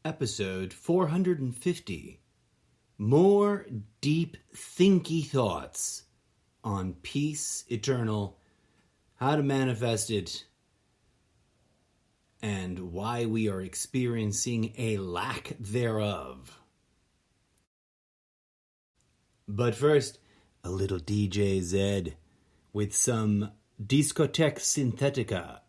episode 450. More deep, thinky thoughts on peace eternal, how to manifest it, and why we are experiencing a lack thereof. But first, a little DJ Zed with some Discotheque Synthetica.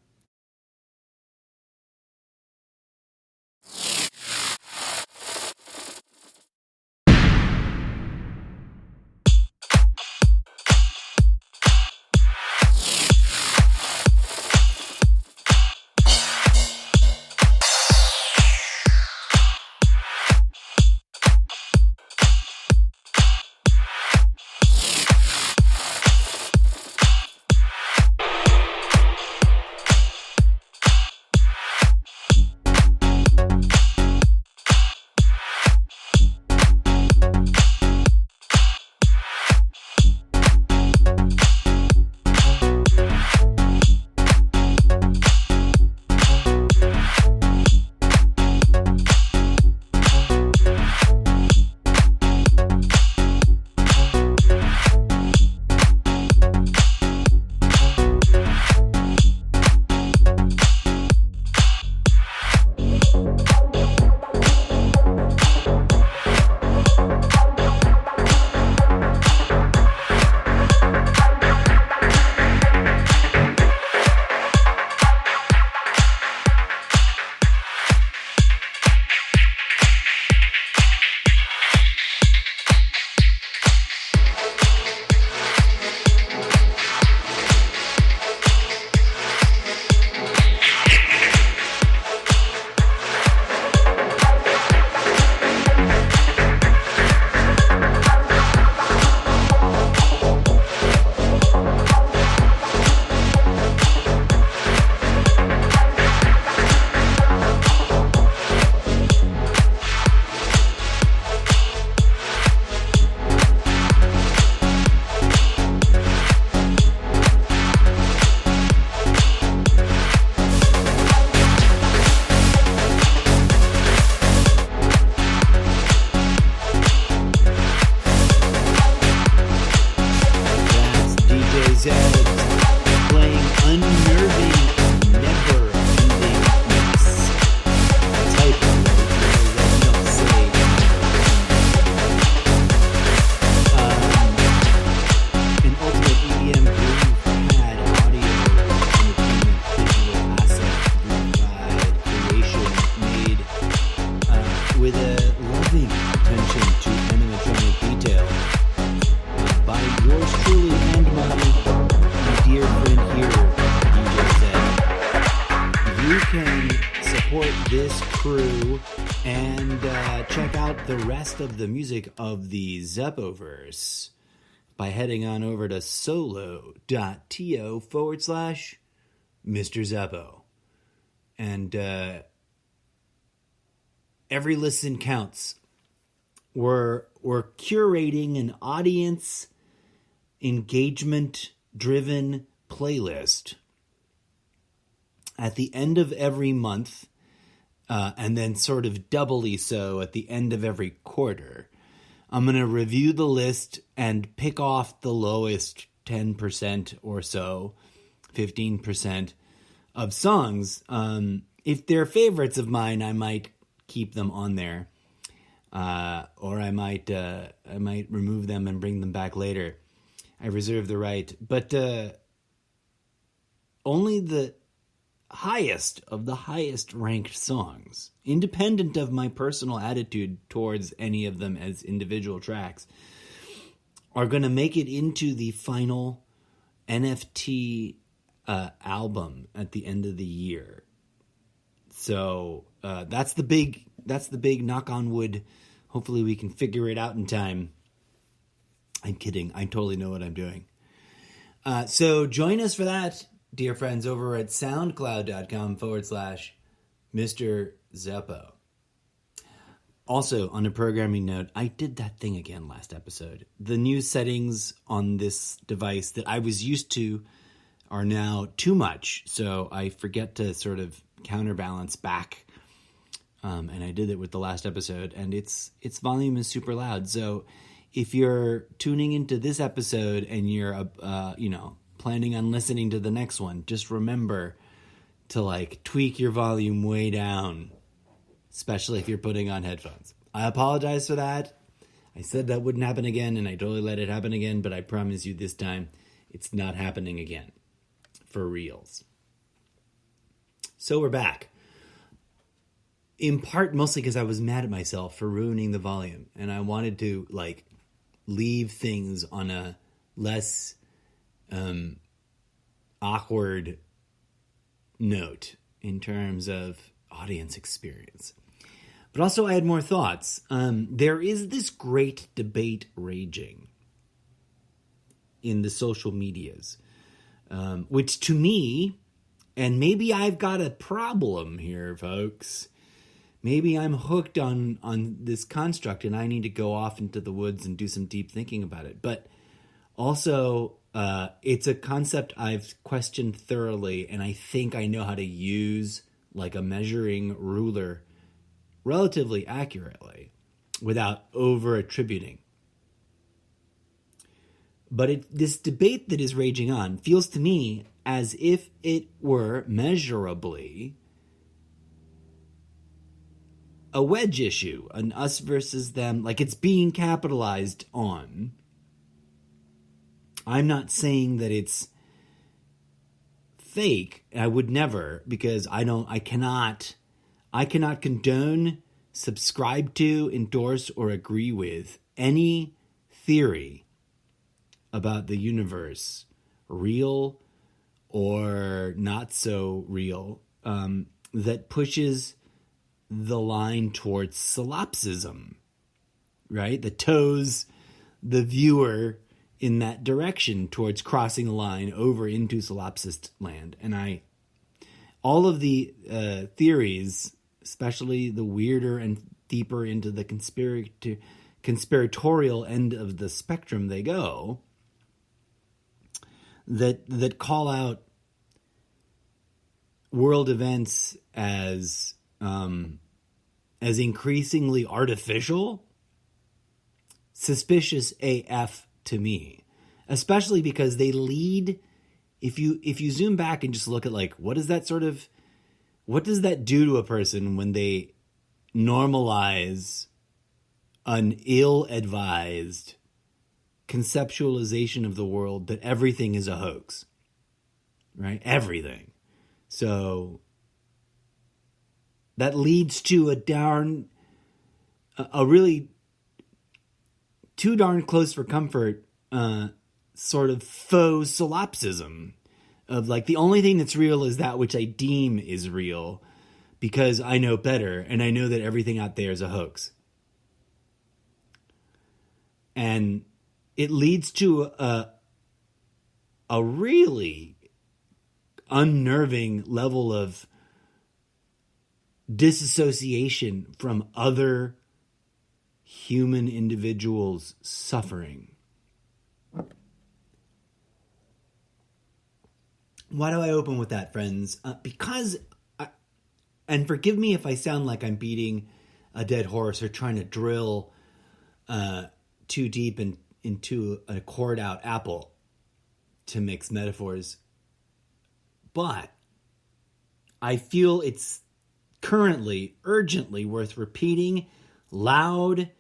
Of the music of the Zeppoverse by heading on over to solo.to/Mr. Zeppo. And every listen counts. We're curating an audience engagement driven playlist at the end of every month. And then sort of doubly so at the end of every quarter. I'm going to review the list and pick off the lowest 10% or so, 15% of songs. If they're favorites of mine, I might keep them on there. Or I might remove them and bring them back later. I reserve the right. But only the highest of the highest ranked songs, independent of my personal attitude towards any of them as individual tracks, are going to make it into the final NFT album at the end of the year. So that's the big knock on wood. Hopefully we can figure it out in time. I'm kidding. I totally know what I'm doing. So join us for that, dear friends, over at soundcloud.com/Mr. Zeppo. Also, on a programming note, I did that thing again last episode. The new settings on this device that I was used to are now too much, so I forget to sort of counterbalance back and I did it with the last episode, and its volume is super loud. So if you're tuning into this episode and you're planning on listening to the next one, just remember to like tweak your volume way down, especially if you're putting on headphones. I apologize for that. I said that wouldn't happen again, and I totally let it happen again, but I promise you this time it's not happening again. For reals. So we're back. In part, mostly because I was mad at myself for ruining the volume, and I wanted to like leave things on a less awkward note in terms of audience experience. But also I had more thoughts. There is this great debate raging in the social medias, which to me, and maybe I've got a problem here, folks. Maybe I'm hooked on this construct and I need to go off into the woods and do some deep thinking about it. But also, it's a concept I've questioned thoroughly, and I think I know how to use like a measuring ruler relatively accurately without over-attributing. But this debate that is raging on feels to me as if it were measurably a wedge issue, an us versus them, like it's being capitalized on. I'm not saying that it's fake. I would never, because I cannot condone, subscribe to, endorse, or agree with any theory about the universe, real or not so real, that pushes the line towards solipsism, right? That tows the viewer in that direction towards crossing the line over into solipsist land. And all of the theories, especially the weirder and deeper into the conspiratorial end of the spectrum they go, that call out world events as increasingly artificial, suspicious AF to me, especially because they lead. If you zoom back and just look at like what does that do to a person when they normalize an ill-advised conceptualization of the world that everything is a hoax, right? Everything. So that leads to a really too darn close for comfort sort of faux solipsism of like the only thing that's real is that which I deem is real because I know better and I know that everything out there is a hoax. And it leads to a really unnerving level of disassociation from other human individuals' suffering. Why do I open with that, friends? Because, and forgive me if I sound like I'm beating a dead horse or trying to drill too deep into a cored out apple to mix metaphors, but I feel it's currently urgently worth repeating loud,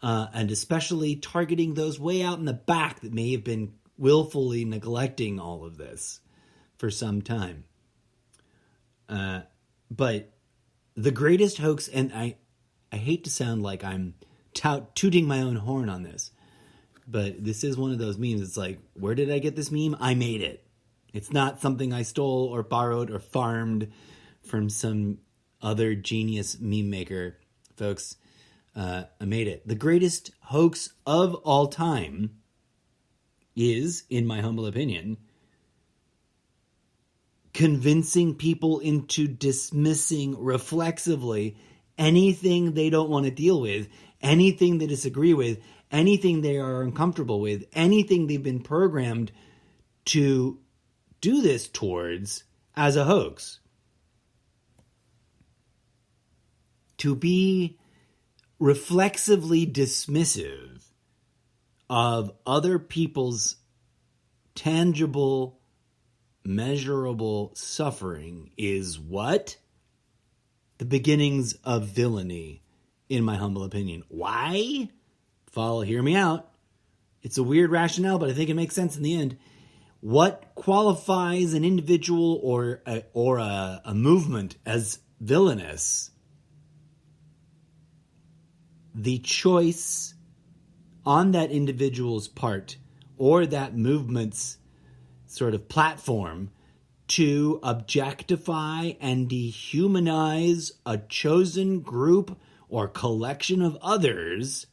and especially targeting those way out in the back that may have been willfully neglecting all of this for some time. But the greatest hoax, and I hate to sound like I'm tooting my own horn on this, but this is one of those memes. It's like, where did I get this meme? I made it. It's not something I stole or borrowed or farmed from some other genius meme maker, folks. I made it. The greatest hoax of all time is, in my humble opinion, convincing people into dismissing reflexively anything they don't want to deal with, anything they disagree with, anything they are uncomfortable with, anything they've been programmed to do this towards as a hoax. to be reflexively dismissive of other people's tangible, measurable suffering is what? The beginnings of villainy, in my humble opinion. Why? Hear me out. It's a weird rationale, but I think it makes sense in the end. What qualifies an individual or a movement as villainous? The choice on that individual's part or that movement's sort of platform to objectify and dehumanize a chosen group or collection of others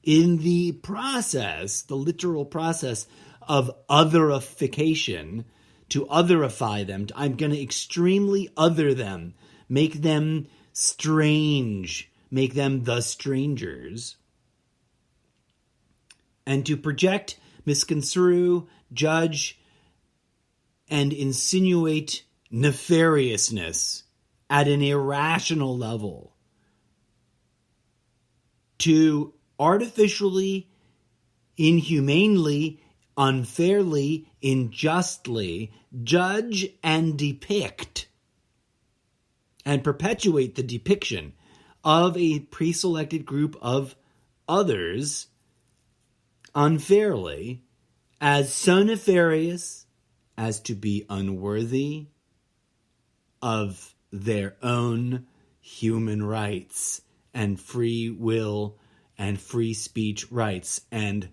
in the process, the literal process of otherification, to otherify them. I'm going to extremely other them, make them strange, make them the strangers, and to project, misconstrue, judge, and insinuate nefariousness at an irrational level, to artificially, inhumanely, unfairly, unjustly judge and depict and perpetuate the depiction of a pre-selected group of others unfairly as so nefarious as to be unworthy of their own human rights and free will and free speech rights and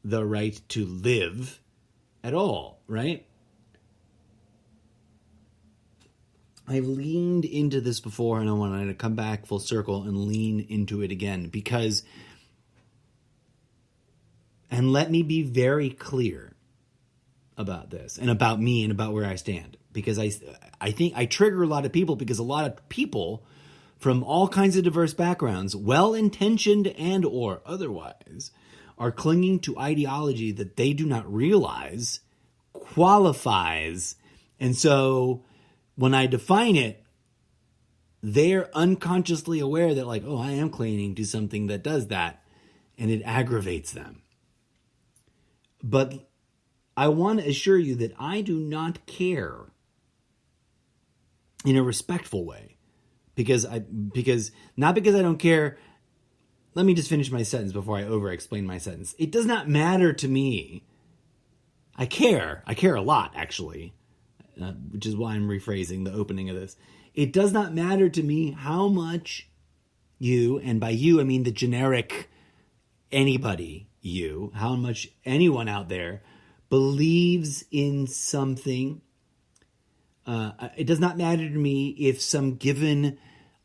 the right to live at all, right? I've leaned into this before, and I wanted to come back full circle and lean into it again because, and let me be very clear about this and about me and about where I stand, because I think I trigger a lot of people because a lot of people from all kinds of diverse backgrounds, well-intentioned and or otherwise, are clinging to ideology that they do not realize qualifies. And so when I define it, they're unconsciously aware that like, oh, I am clinging to something that does that, and it aggravates them. But I want to assure you that I do not care in a respectful way. Because not because I don't care. Let me just finish my sentence before I over-explain my sentence. It does not matter to me. I care a lot, actually, which is why I'm rephrasing the opening of this. It does not matter to me how much you, and by you I mean the generic anybody you, how much anyone out there believes in something. It does not matter to me if some given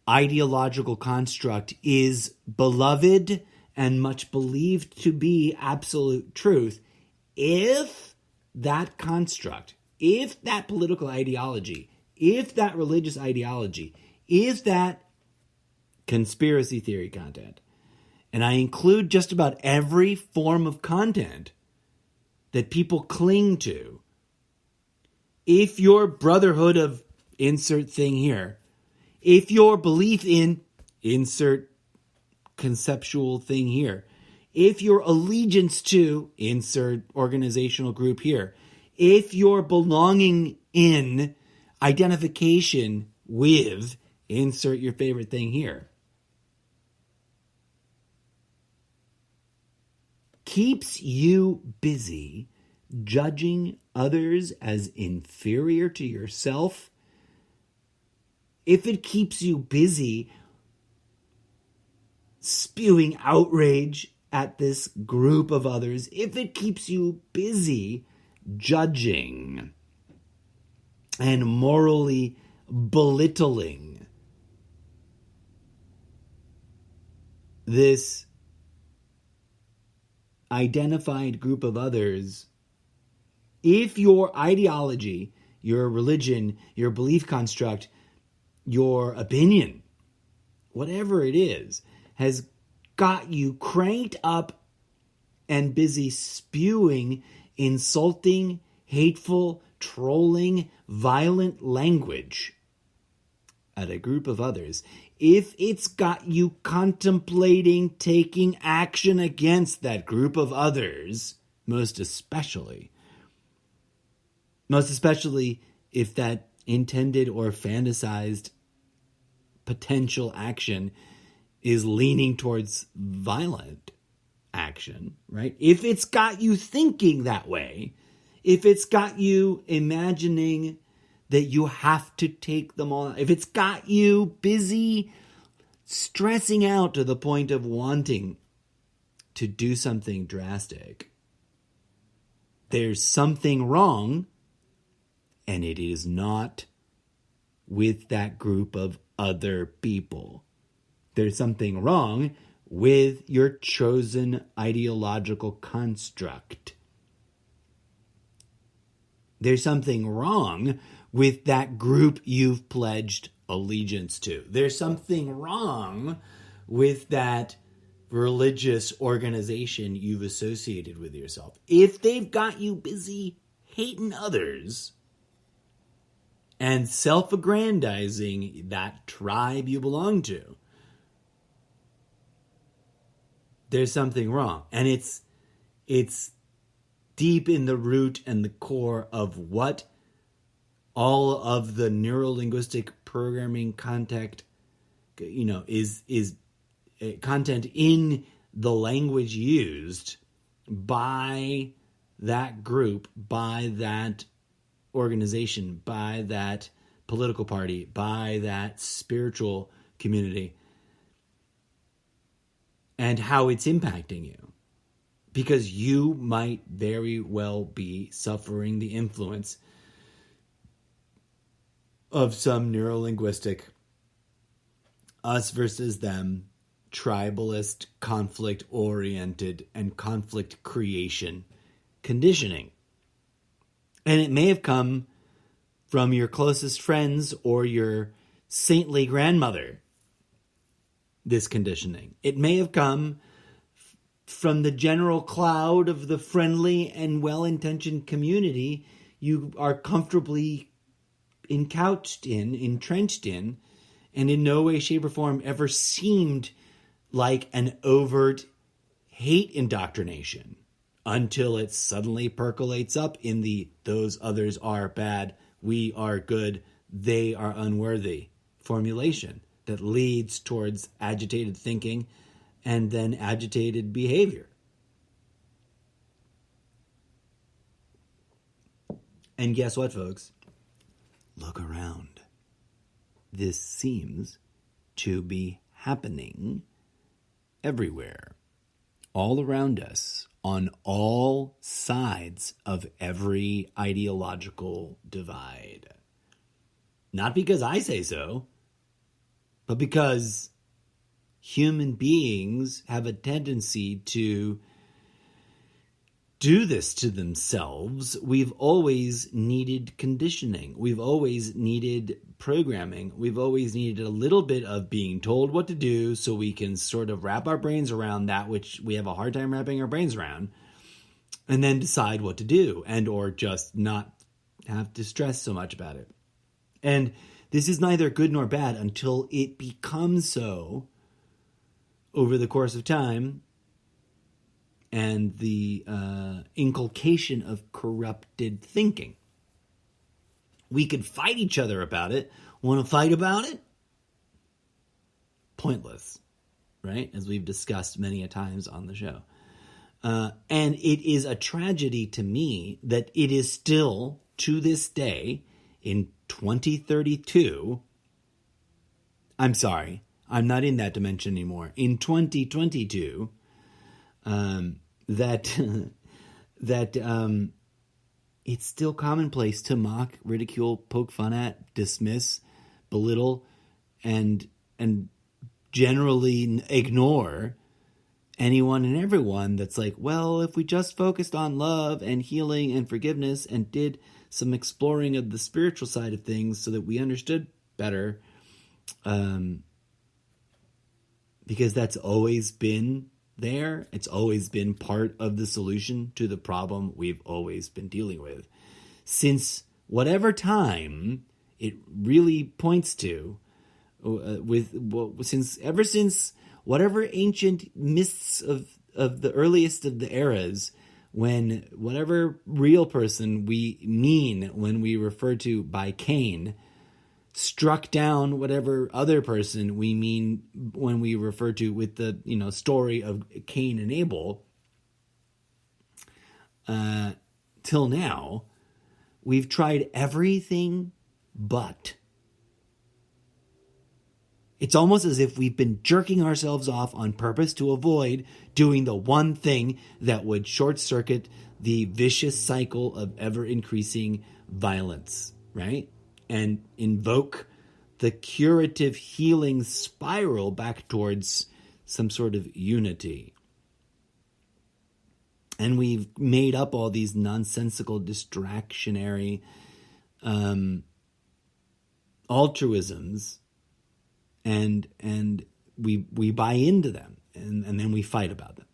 ideological construct is beloved and much believed to be absolute truth. If that construct, if that political ideology, if that religious ideology, if that conspiracy theory content, and I include just about every form of content that people cling to, if your brotherhood of insert thing here, if your belief in insert conceptual thing here, if your allegiance to insert organizational group here, if your belonging in, identification with, insert your favorite thing here, keeps you busy judging others as inferior to yourself, if it keeps you busy spewing outrage at this group of others, if it keeps you busy judging and morally belittling this identified group of others, if your ideology, your religion, your belief construct, your opinion, whatever it is, has got you cranked up and busy spewing insulting, hateful, trolling, violent language at a group of others, if it's got you contemplating taking action against that group of others, most especially if that intended or fantasized potential action is leaning towards violent action, right? If it's got you thinking that way, if it's got you imagining that you have to take them all, if it's got you busy stressing out to the point of wanting to do something drastic, there's something wrong, and it is not with that group of other people. There's something wrong with your chosen ideological construct. There's something wrong with that group you've pledged allegiance to. There's something wrong with that religious organization you've associated with yourself. If they've got you busy hating others and self-aggrandizing that tribe you belong to, there's something wrong. And it's deep in the root and the core of what all of the neuro-linguistic programming content, is content in the language used by that group, by that organization, by that political party, by that spiritual community, and how it's impacting you. Because you might very well be suffering the influence of some neurolinguistic us versus them, tribalist, conflict-oriented, and conflict creation conditioning. And it may have come from your closest friends or your saintly grandmother, this conditioning. It may have come from the general cloud of the friendly and well-intentioned community you are comfortably entrenched in, and in no way, shape, or form ever seemed like an overt hate indoctrination until it suddenly percolates up in the "those others are bad, we are good, they are unworthy" formulation that leads towards agitated thinking and then agitated behavior. And guess what, folks? Look around. This seems to be happening everywhere, all around us, on all sides of every ideological divide. Not because I say so, but because human beings have a tendency to do this to themselves. We've always needed conditioning. We've always needed programming. We've always needed a little bit of being told what to do so we can sort of wrap our brains around that which we have a hard time wrapping our brains around, and then decide what to do, and or just not have to stress so much about it. And this is neither good nor bad until it becomes so over the course of time, and the inculcation of corrupted thinking. We could fight each other about it. Want to fight about it? Pointless, right? As we've discussed many a times on the show. And it is a tragedy to me that it is still, to this day, in 2032, I'm sorry, I'm not in that dimension anymore, in 2022, that it's still commonplace to mock, ridicule, poke fun at, dismiss, belittle, and generally ignore anyone and everyone that's like, well, if we just focused on love and healing and forgiveness and did some exploring of the spiritual side of things so that we understood better, because that's always been there. It's always been part of the solution to the problem we've always been dealing with. Since whatever time it really points to, ever since whatever ancient myths of the earliest of the eras, when whatever real person we mean when we refer to by Cain struck down whatever other person we mean when we refer to with the story of Cain and Abel, till now, we've tried everything but. It's almost as if we've been jerking ourselves off on purpose to avoid doing the one thing that would short-circuit the vicious cycle of ever-increasing violence, right? And invoke the curative healing spiral back towards some sort of unity. And we've made up all these nonsensical, distractionary altruisms, and we buy into them, and then we fight about them.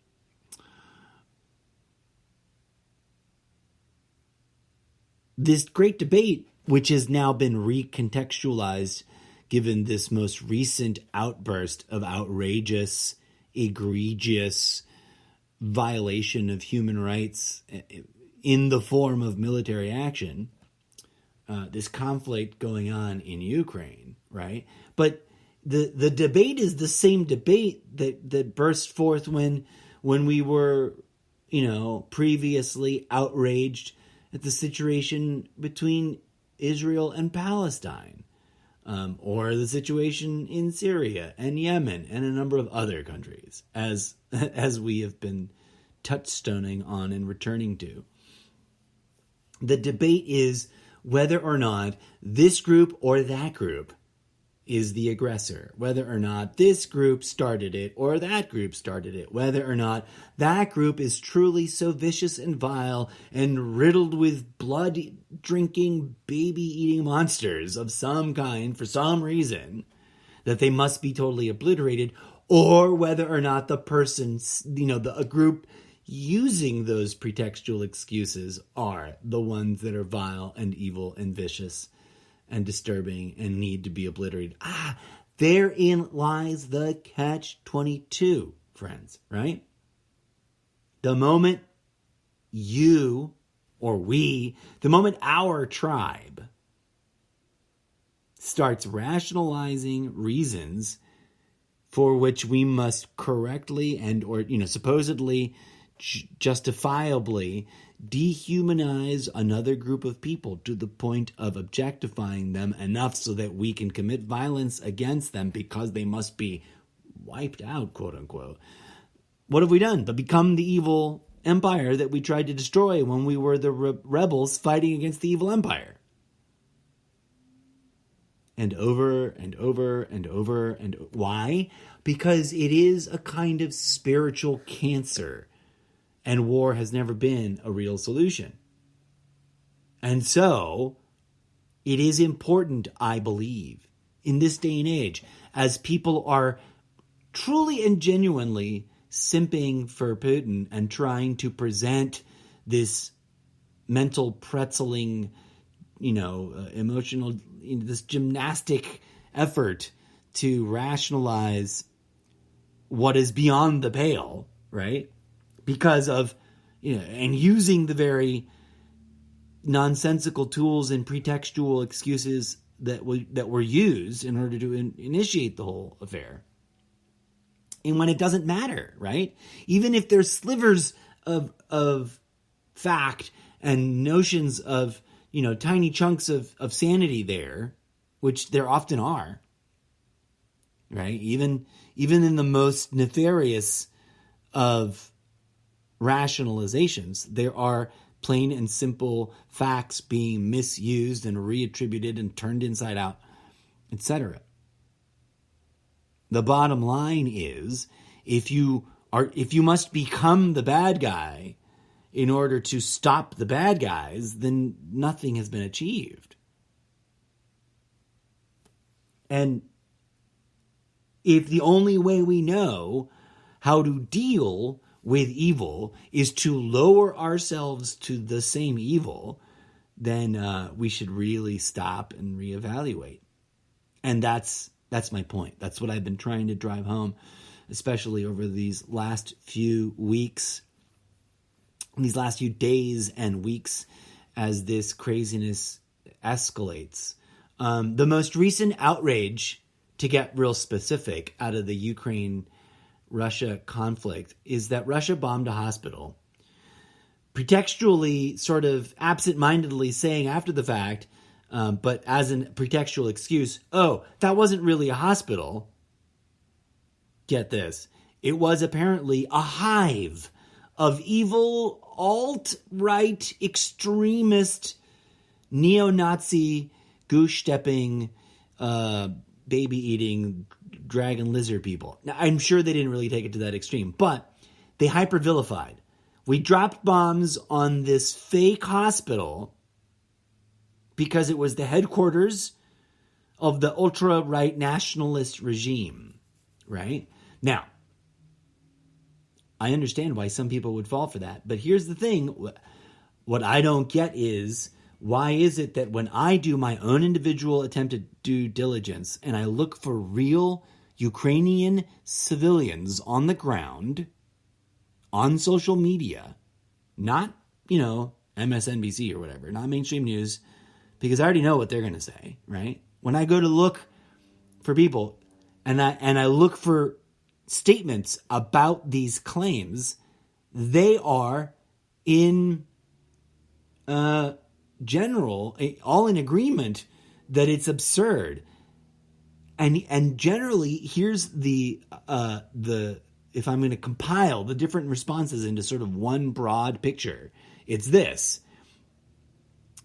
This great debate, which has now been recontextualized given this most recent outburst of outrageous, egregious violation of human rights in the form of military action, this conflict going on in Ukraine, right? But the debate is the same debate that burst forth when we were, previously outraged at the situation between Israel and Palestine, or the situation in Syria and Yemen and a number of other countries, as we have been touchstoning on and returning to. The debate is whether or not this group or that group is the aggressor, whether or not this group started it or that group started it, whether or not that group is truly so vicious and vile and riddled with blood-drinking, baby-eating monsters of some kind for some reason that they must be totally obliterated, or whether or not the person, a group using those pretextual excuses are the ones that are vile and evil and vicious and disturbing and need to be obliterated. Therein lies the catch-22, friends, right? The moment you or we, the moment our tribe starts rationalizing reasons for which we must correctly and or supposedly justifiably dehumanize another group of people to the point of objectifying them enough so that we can commit violence against them because they must be wiped out, quote unquote. What have we done but become the evil empire that we tried to destroy when we were the rebels fighting against the evil empire? And over and over and over and why? Because it is a kind of spiritual cancer. And war has never been a real solution. And so, it is important, I believe, in this day and age, as people are truly and genuinely simping for Putin and trying to present this mental pretzeling, emotional, this gymnastic effort to rationalize what is beyond the pale, right? Because of, and using the very nonsensical tools and pretextual excuses that were used in order to initiate the whole affair. And when it doesn't matter, right? Even if there's slivers of fact and notions of, tiny chunks of sanity there, which there often are, right? Even in the most nefarious of rationalizations, there are plain and simple facts being misused and reattributed and turned inside out, etc. The bottom line is, if you must become the bad guy in order to stop the bad guys, then nothing has been achieved. And if the only way we know how to deal with evil is to lower ourselves to the same evil, then we should really stop and reevaluate. And that's That's my point. That's what I've been trying to drive home, especially over these last few weeks, these last few days and weeks as this craziness escalates. The most recent outrage, to get real specific, out of the Ukraine-Russia conflict is that Russia bombed a hospital, pretextually, sort of absent-mindedly saying after the fact, but as a pretextual excuse, oh, that wasn't really a hospital. Get this. It was apparently a hive of evil, alt-right, extremist, neo-Nazi, goose-stepping, baby-eating, dragon lizard people. Now, I'm sure they didn't really take it to that extreme, but they hyper-vilified. We dropped bombs on this fake hospital because it was the headquarters of the ultra-right nationalist regime, right? Now, I understand why some people would fall for that, but here's the thing. What I don't get is, why is it that when I do my own individual attempted due diligence and I look for real Ukrainian civilians on the ground, on social media, not, MSNBC or whatever, not mainstream news, because I already know what they're going to say, right? When I go to look for people and I look for statements about these claims, they are in general all in agreement that it's absurd. And generally, here's the if I'm going to compile the different responses into sort of one broad picture, it's this.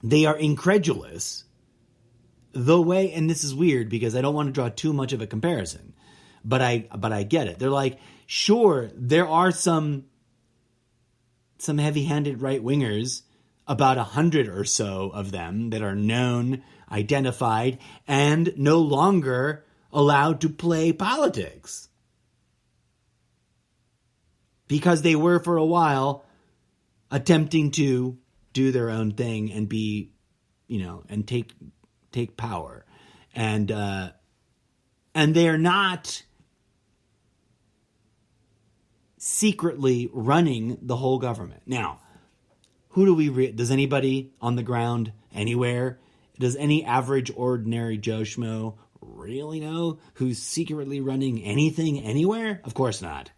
They are incredulous the way, and this is weird because I don't want to draw too much of a comparison, but I get it. They're like, sure, there are some heavy-handed right-wingers, about 100 or so of them that are known, identified, and no longer allowed to play politics. Because they were for a while attempting to do their own thing and be, and take power. And they are not secretly running the whole government. Now, who do we does anybody on the ground anywhere, does any average ordinary Joe Schmo really know who's secretly running anything anywhere? Of course not.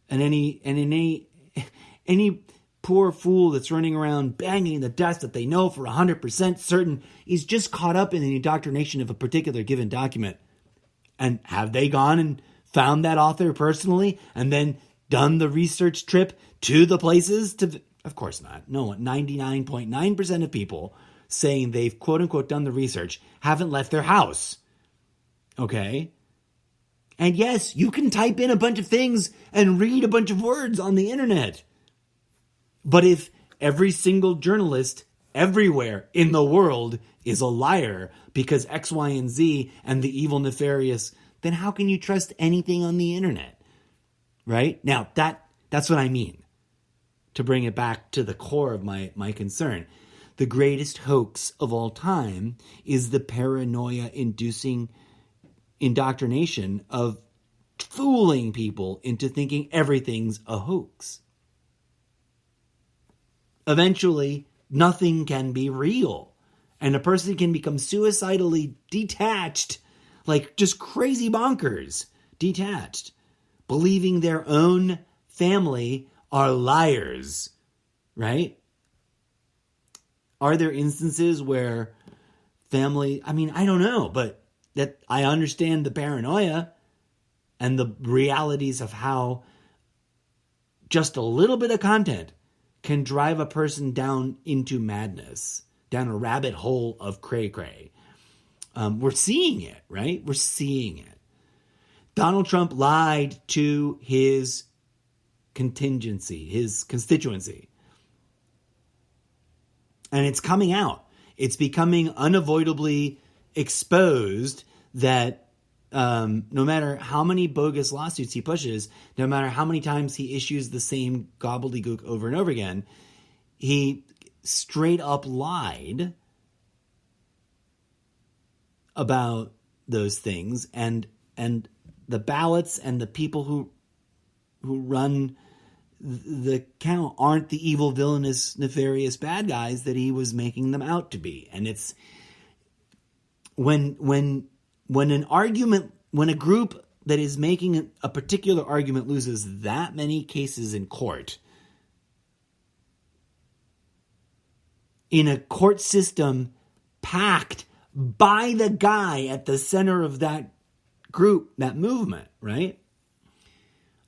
And any poor fool that's running around banging the desk that they know for 100% certain is just caught up in the indoctrination of a particular given document. And have they gone and found that author personally and then done the research trip to the places to... Of course not. No, 99.9% of people saying they've quote-unquote done the research haven't left their house. Okay? And yes, you can type in a bunch of things and read a bunch of words on the internet. But if every single journalist everywhere in the world is a liar because X, Y, and Z and the evil, nefarious, then how can you trust anything on the internet? Right? Now, that's what I mean. To bring it back to the core of my concern. The greatest hoax of all time is the paranoia-inducing indoctrination of fooling people into thinking everything's a hoax. Eventually, nothing can be real. And a person can become suicidally detached, like just crazy bonkers, detached, believing their own family are liars, right? Are there instances where family, I don't know, but that I understand the paranoia and the realities of how just a little bit of content can drive a person down into madness, down a rabbit hole of cray-cray. We're seeing it, right? We're seeing it. Donald Trump lied to his constituency. And it's coming out. It's becoming unavoidably exposed that no matter how many bogus lawsuits he pushes, no matter how many times he issues the same gobbledygook over and over again, he straight up lied about those things, and the ballots and the people who run the count aren't the evil, villainous, nefarious bad guys that he was making them out to be. And it's when a group that is making a particular argument loses that many cases in court, in a court system packed by the guy at the center of that group, that movement, right?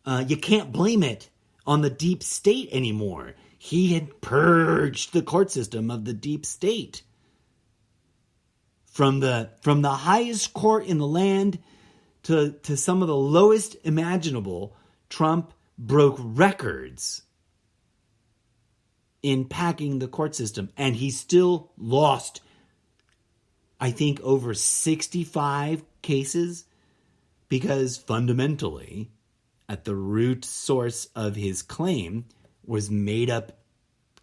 You can't blame it on the deep state anymore. He had purged the court system of the deep state. From the highest court in the land to some of the lowest imaginable, Trump broke records in packing the court system. And he still lost, I think, over 65 cases, because fundamentally, at the root source of his claim was made up,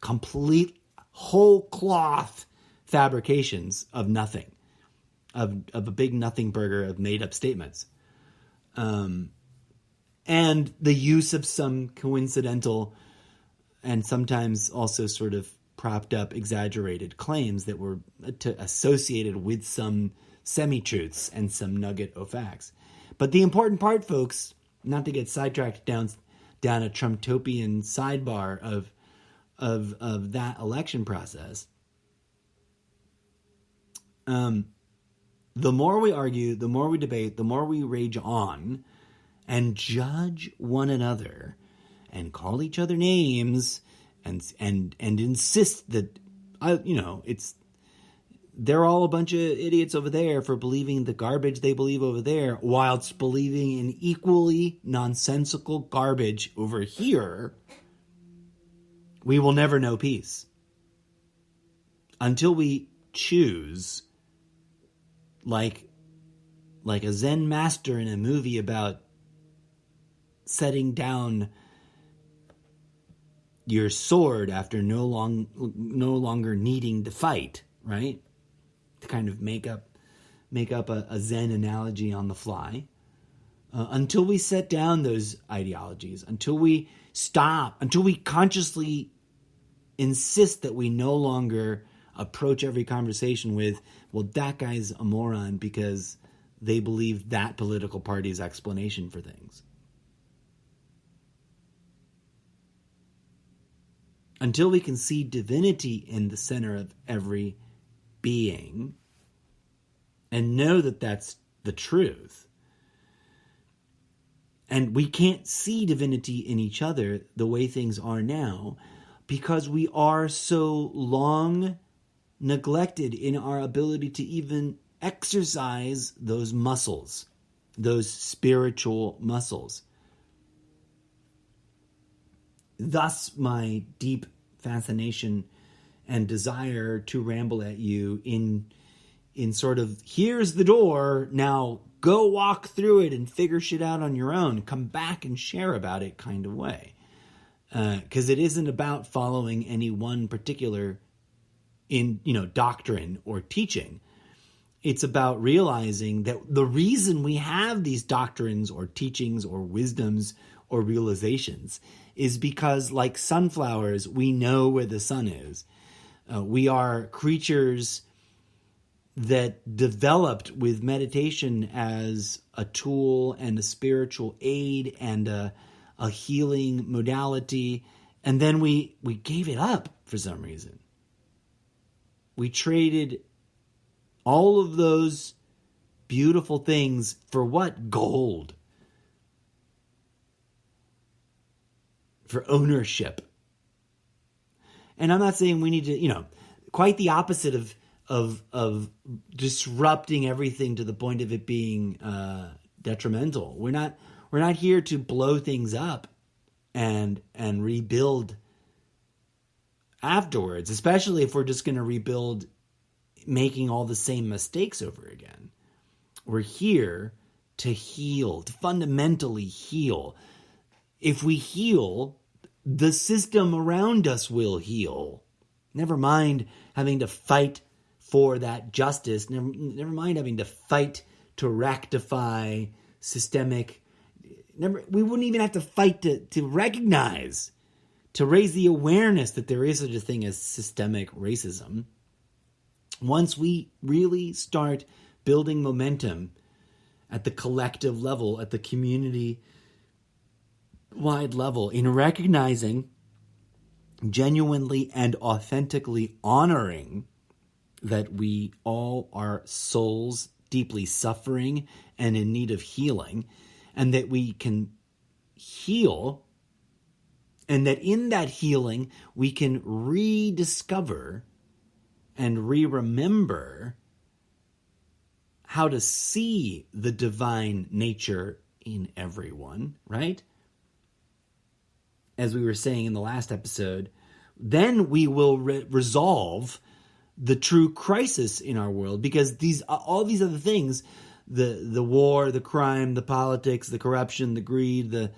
complete whole cloth fabrications of nothing, of a big nothing burger of made up statements. And the use of some coincidental and sometimes also sort of propped up, exaggerated claims that were associated with some semi-truths and some nugget of facts. But the important part, folks, not to get sidetracked down a Trump-topian sidebar of that election process. The more we argue, the more we debate, the more we rage on and judge one another and call each other names and insist that they're all a bunch of idiots over there for believing the garbage they believe over there, whilst believing in equally nonsensical garbage over here, we will never know peace. Until we choose, like a Zen master in a movie about setting down your sword after no longer needing to fight, right? To kind of make up a Zen analogy on the fly. Until we set down those ideologies, until we consciously insist that we no longer approach every conversation with, well, that guy's a moron because they believe that political party's explanation for things. Until we can see divinity in the center of every being and know that that's the truth. And we can't see divinity in each other the way things are now because we are so long neglected in our ability to even exercise those muscles, those spiritual muscles. Thus, my deep fascination and desire to ramble at you in sort of, here's the door, now go walk through it and figure shit out on your own, come back and share about it kind of way. Because it isn't about following any one particular doctrine or teaching. It's about realizing that the reason we have these doctrines or teachings or wisdoms or realizations is because, like sunflowers, we know where the sun is. We are creatures that developed with meditation as a tool and a spiritual aid and a healing modality. And then we gave it up for some reason. We traded all of those beautiful things for what? Gold. For ownership. And I'm not saying we need to, quite the opposite of disrupting everything to the point of it being detrimental. We're not here to blow things up and rebuild afterwards, especially if we're just going to rebuild making all the same mistakes over again. We're here to heal, to fundamentally heal. If we heal, the system around us will heal. Never mind having to fight for that justice. Never mind having to fight to rectify systemic. We wouldn't even have to fight to recognize, to raise the awareness that there is such a thing as systemic racism. Once we really start building momentum at the collective level, at the community-wide level, in recognizing, genuinely and authentically honoring that we all are souls deeply suffering and in need of healing, and that we can heal, and that in that healing we can rediscover and re-remember how to see the divine nature in everyone, right? As we were saying in the last episode, then we will resolve the true crisis in our world, because all these other things, the war, the crime, the politics, the corruption, the greed, the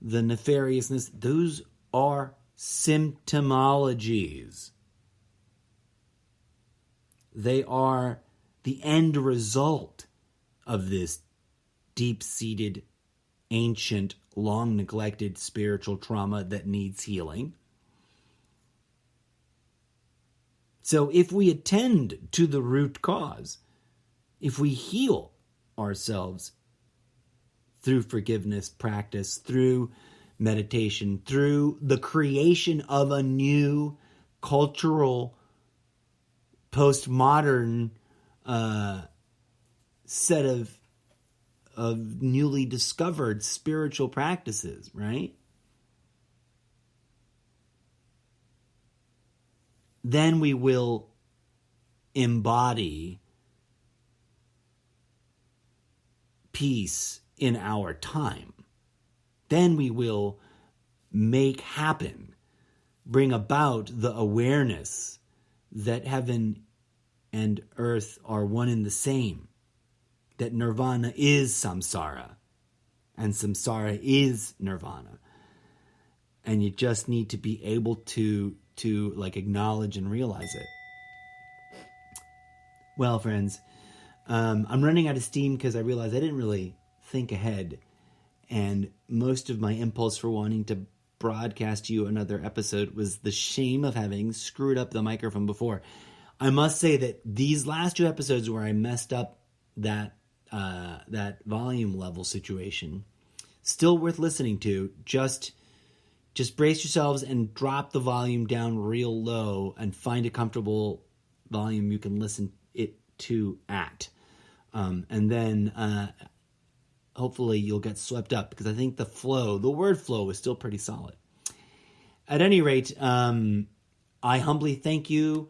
nefariousness, those are symptomologies. They are the end result of this deep-seated, ancient, long-neglected spiritual trauma that needs healing. So if we attend to the root cause, if we heal ourselves through forgiveness practice, through meditation, through the creation of a new cultural, postmodern set of newly discovered spiritual practices, right? Then we will embody peace in our time. Then we will make happen, bring about the awareness that heaven and earth are one and the same, that nirvana is samsara, and samsara is nirvana. And you just need to be able to acknowledge and realize it. Well, friends, I'm running out of steam because I realized I didn't really think ahead, and most of my impulse for wanting to broadcast you another episode was the shame of having screwed up the microphone before. I must say that these last two episodes where I messed up that volume level situation, still worth listening to. Just brace yourselves and drop the volume down real low and find a comfortable volume you can listen it to at. And then hopefully you'll get swept up, because I think the word flow is still pretty solid. At any rate, I humbly thank you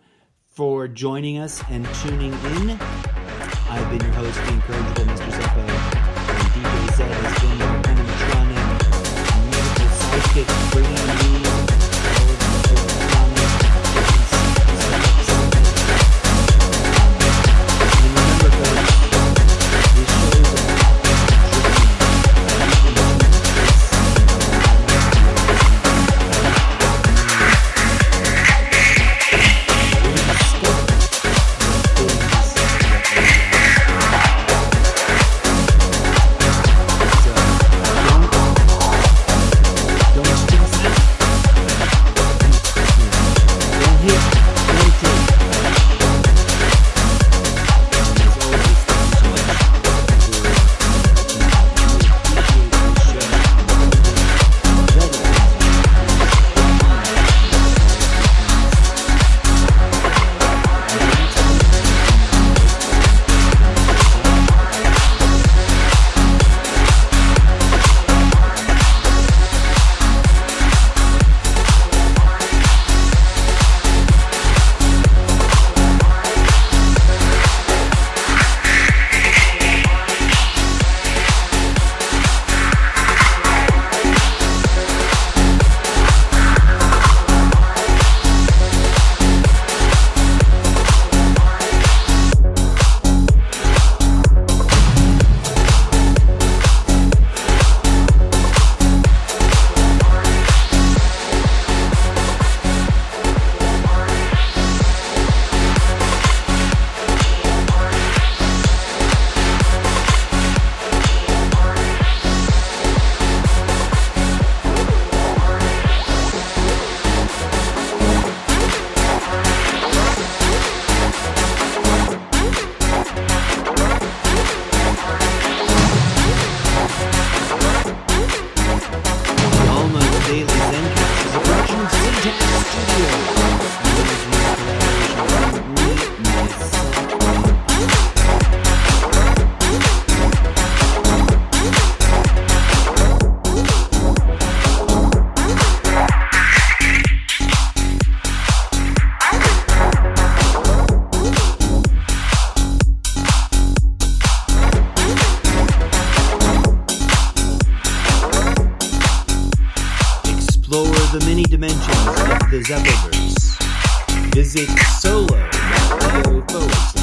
for joining us and tuning in. I've been your host, the incorrigible Mr. Zeppo, and DJ Zed has been your animatronic, musical sidekick, bringing you all of the and remember, folks, this show is don't the many dimensions of the Zeppelverse. Visit solo.io/.